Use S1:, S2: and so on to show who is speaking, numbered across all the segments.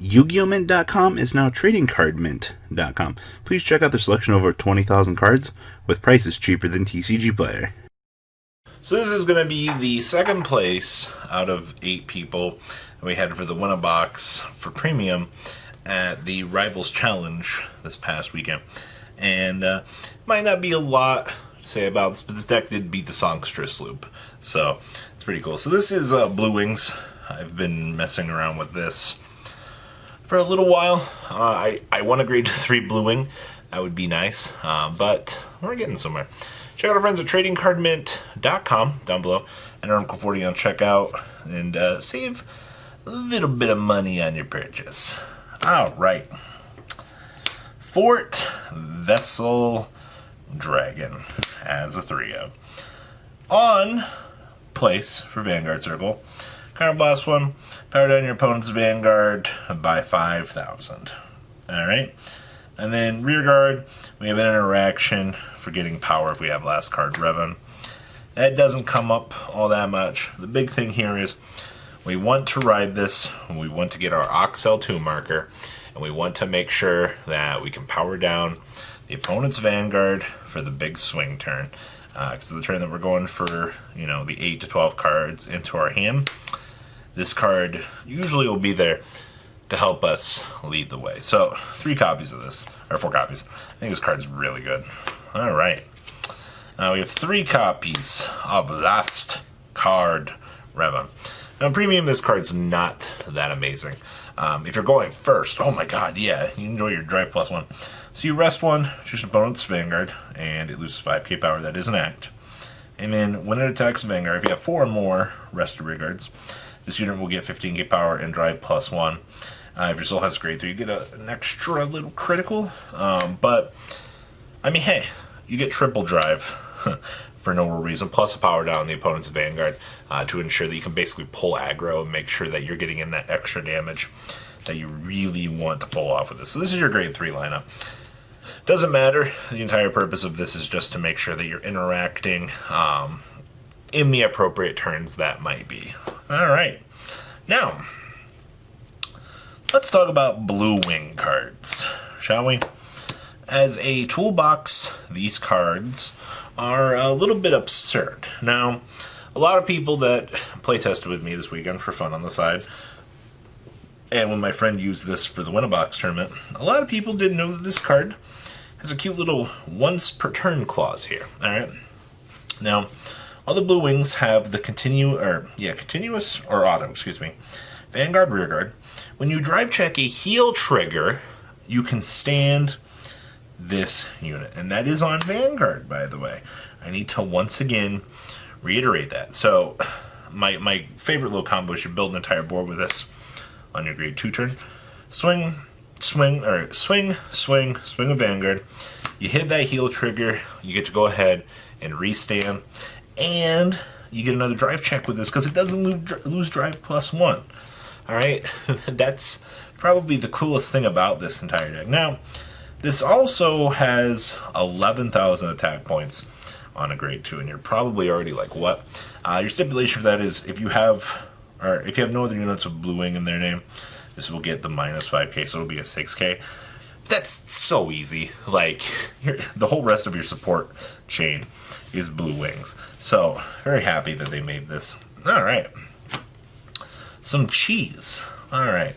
S1: Yu-Gi-Oh! Mint.com is now TradingCardMint.com. Please check out their selection of over 20,000 cards with prices cheaper than TCG Player.
S2: So this is going to be the second place out of 8 people we had for the Win-A-Box for Premium at the Rivals Challenge this past weekend. And might not be a lot to say about this, but this deck did beat the Songstress Loop. So it's pretty cool. So this is Blue Wings. I've been messing around with this for a little while. I want to grade to 3 Blue Wing. That would be nice, but we're getting somewhere. Check out our friends at TradingCardMint.com down below. Enter Uncle 40 on checkout and save a little bit of money on your purchase. All right. Fort Vessel Dragon as a 3-0. On place for Vanguard Circle. Counterblast 1, power down your opponent's Vanguard by 5,000. Alright. And then rear guard, we have an interaction for getting power if we have last card Revan. That doesn't come up all that much. The big thing here is we want to ride this, and we want to get our Oxel 2 marker, and we want to make sure that we can power down the opponent's Vanguard for the big swing turn. Because of the turn that we're going for, you know, the 8 to 12 cards into our hand. This card usually will be there to help us lead the way. So, 3 copies of this, or 4 copies. I think this card's really good. Alright. Now we have 3 copies of Last Card Revan. Now, in Premium, this card's not that amazing. If you're going first, oh my god, yeah, you enjoy your drive +1. So you rest 1, choose an opponent's Vanguard, and it loses 5k power. That is an act. And then when it attacks Vanguard, if you have 4 or more rested rear guards, this unit will get 15k power and drive +1. If your soul has grade 3, you get an extra little critical. But, I mean, hey, you get triple drive for no real reason, plus a power down on the opponent's Vanguard to ensure that you can basically pull aggro and make sure that you're getting in that extra damage that you really want to pull off with this. So this is your grade 3 lineup. Doesn't matter. The entire purpose of this is just to make sure that you're interacting in the appropriate turns that might be. Alright. Now, let's talk about Blue Wing cards, shall we? As a toolbox, these cards are a little bit absurd. Now, a lot of people that playtested with me this weekend for fun on the side, and when my friend used this for the Win-A-Box tournament, a lot of people didn't know that this card has a cute little once per turn clause here. Alright? Now, all the Blue Wings have the continuous or auto, Vanguard rearguard. When you drive check a heal trigger, you can stand this unit. And that is on Vanguard, by the way. I need to once again reiterate that. So, my favorite little combo is you build an entire board with this on your grade 2 turn. Swing a Vanguard. You hit that heal trigger, you get to go ahead and restand. And you get another drive check with this because it doesn't lose drive +1. Alright? That's probably the coolest thing about this entire deck. Now, this also has 11,000 attack points on a grade 2, and you're probably already like, what? Your stipulation for that is if you have no other units with Blue Wing in their name, this will get the -5k, so it'll be a 6k. That's so easy. Like, the whole rest of your support chain is Blue Wings. So, very happy that they made this. Alright. Some cheese. Alright.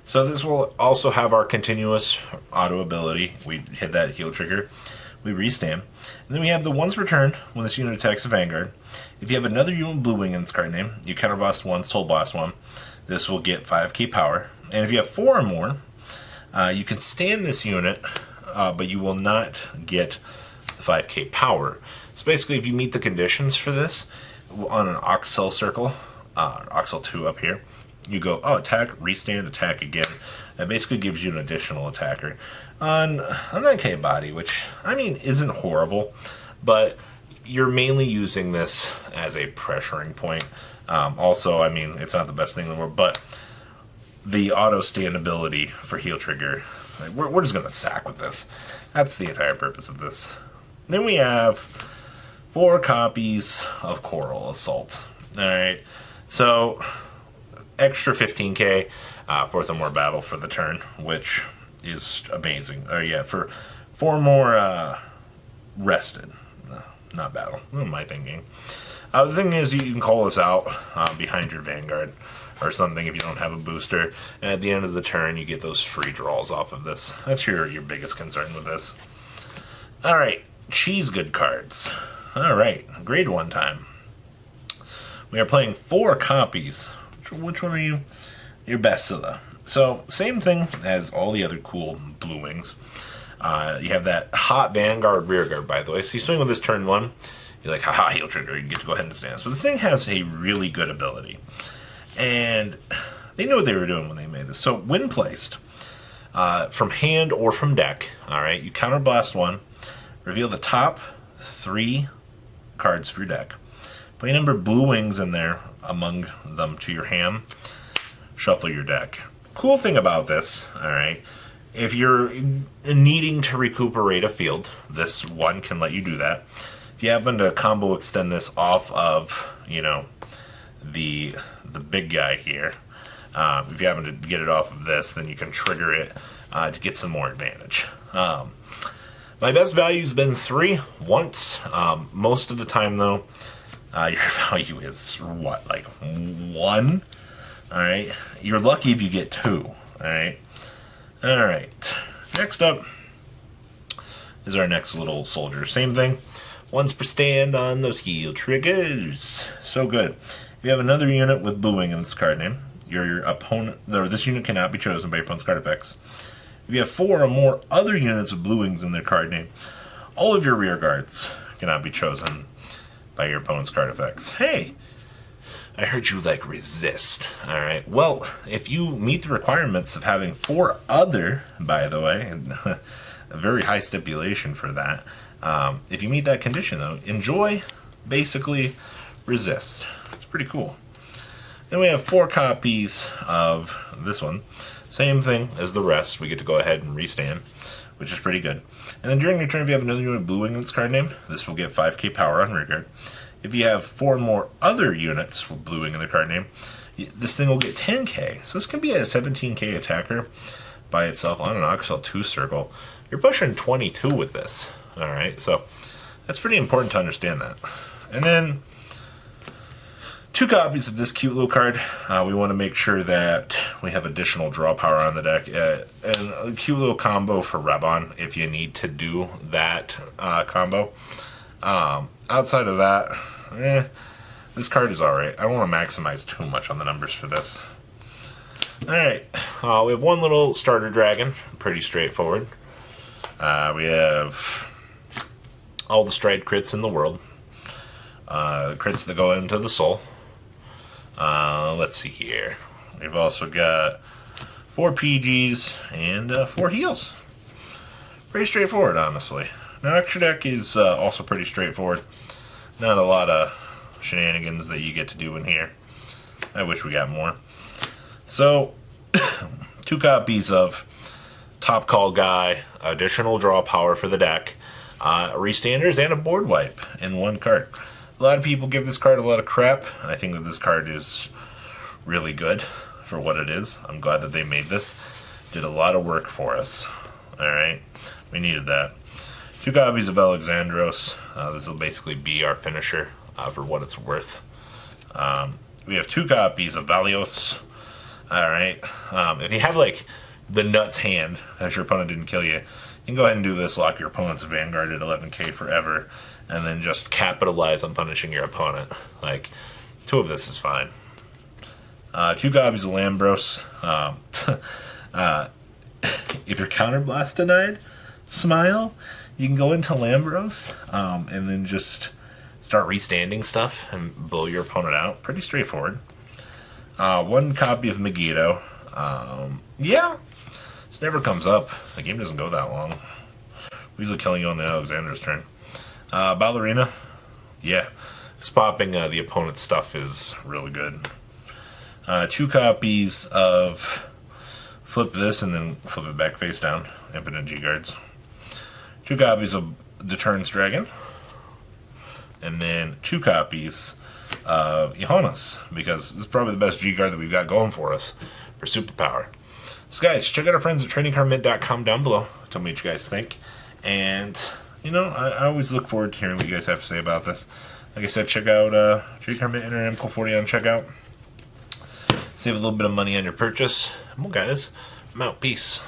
S2: So this will also have our continuous auto ability. We hit that heal trigger. We restand. And then we have the once per turn when this unit attacks a Vanguard. If you have another unit Blue Wing in its card name, you counterblast 1, soul blast 1. This will get 5k power. And if you have 4 or more, you can stand this unit, but you will not get the 5k power. So basically, if you meet the conditions for this on an Oxel circle, Oxel 2 up here, you go, attack, restand, attack again. That basically gives you an additional attacker on 9k body, which, I mean, isn't horrible, but you're mainly using this as a pressuring point. Also, I mean, it's not the best thing in the world, but the auto stand ability for heal trigger, we're just going to sack with this. That's the entire purpose of this. Then we have 4 copies of Coral Assault. Alright, so extra 15k. 4th or more battle for the turn, which is amazing. Yeah, for 4 more rested, not battle. What am I thinking? The thing is, you can call this out behind your Vanguard or something if you don't have a booster. And at the end of the turn, you get those free draws off of this. That's your biggest concern with this. All right, cheese good cards. All right, grade 1 time. We are playing 4 copies. Which one are you? Your Bestilla. So, same thing as all the other cool blue wings. You have that hot Vanguard rearguard, by the way. So you swing with this turn 1. You're like, haha, heal trigger. You get to go ahead and stance. But this thing has a really good ability. And they knew what they were doing when they made this. So, when placed, from hand or from deck, alright, you counterblast 1, reveal the top 3 cards for your deck. Put a number of blue wings in there among them to your hand. Shuffle your deck. Cool thing about this, alright, if you're needing to recuperate a field, this one can let you do that. If you happen to combo extend this off of, you know, the big guy here, if you happen to get it off of this, then you can trigger it to get some more advantage. My best value's been 3 once. Most of the time, though, your value is, what, like 1? Alright? You're lucky if you get 2. Alright? Alright. Next up is our next little soldier. Same thing. Once per stand on those heal triggers. So good. If you have another unit with blue wing in this card name, your opponent, or this unit cannot be chosen by your opponent's card effects. If you have 4 or more other units with blue wings in their card name, all of your rear guards cannot be chosen by your opponent's card effects. Hey, I heard you like resist. Alright, well, if you meet the requirements of having 4 other, by the way, a very high stipulation for that, if you meet that condition, though, enjoy, basically, resist. It's pretty cool. Then we have 4 copies of this one. Same thing as the rest. We get to go ahead and restand, which is pretty good. And then during your turn, if you have another unit of blue wing in its card name, this will get 5k power on rearguard. If you have 4 more other units with blue wing in their card name, this thing will get 10k. So this can be a 17k attacker by itself on an Oxel 2 circle. You're pushing 22 with this. Alright, so that's pretty important to understand that. And then 2 copies of this cute little card. We want to make sure that we have additional draw power on the deck. And a cute little combo for Rebon if you need to do that combo. Outside of that, this card is alright. I don't want to maximize too much on the numbers for this. Alright, we have 1 little starter dragon. Pretty straightforward. We have all the stride crits in the world. Crits that go into the soul. Let's see here. We've also got 4 PGs and 4 heals. Pretty straightforward, honestly. Now, extra deck is also pretty straightforward. Not a lot of shenanigans that you get to do in here. I wish we got more. So, 2 copies of Top Call Guy, additional draw power for the deck, restanders, and a board wipe in 1 card. A lot of people give this card a lot of crap. I think that this card is really good for what it is. I'm glad that they made this. Did a lot of work for us. Alright, we needed that. 2 copies of Alexandros. This will basically be our finisher for what it's worth. We have 2 copies of Valios. Alright, if you have like the nuts hand, as your opponent didn't kill you, you can go ahead and do this, lock your opponent's Vanguard at 11k forever, and then just capitalize on punishing your opponent. Like, 2 of this is fine. 2 copies of Lambros. If your counterblast denied, smile. You can go into Lambros and then just start restanding stuff and blow your opponent out. Pretty straightforward. 1 copy of Megiddo. Yeah, this never comes up. The game doesn't go that long. Weasel killing you on the Alexander's turn. Ballerina. Yeah, just popping the opponent's stuff is really good. 2 copies of Flip this and then flip it back face down. Infinite G guards. 2 copies of Deterrence Dragon. And then 2 copies of Johannes, because this is probably the best G guard that we've got going for us. for superpower. So guys, check out our friends at tradingcardmint.com down below. Tell me what you guys think. And, you know, I always look forward to hearing what you guys have to say about this. Like I said, check out Trading Card Mint, enter MCO40 on checkout. Save a little bit of money on your purchase. Well, guys, I'm out. Peace.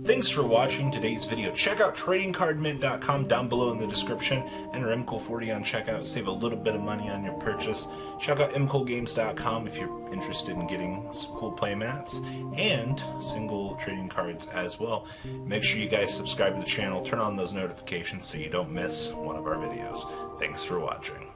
S2: Thanks for watching today's video. Check out tradingcardmint.com down below in the description. Enter MCO40 on checkout. Save a little bit of money on your purchase. Check out mcogames.com if you're interested in getting some cool play mats and single trading cards as well. Make sure you guys subscribe to the channel. Turn on those notifications so you don't miss one of our videos. Thanks for watching.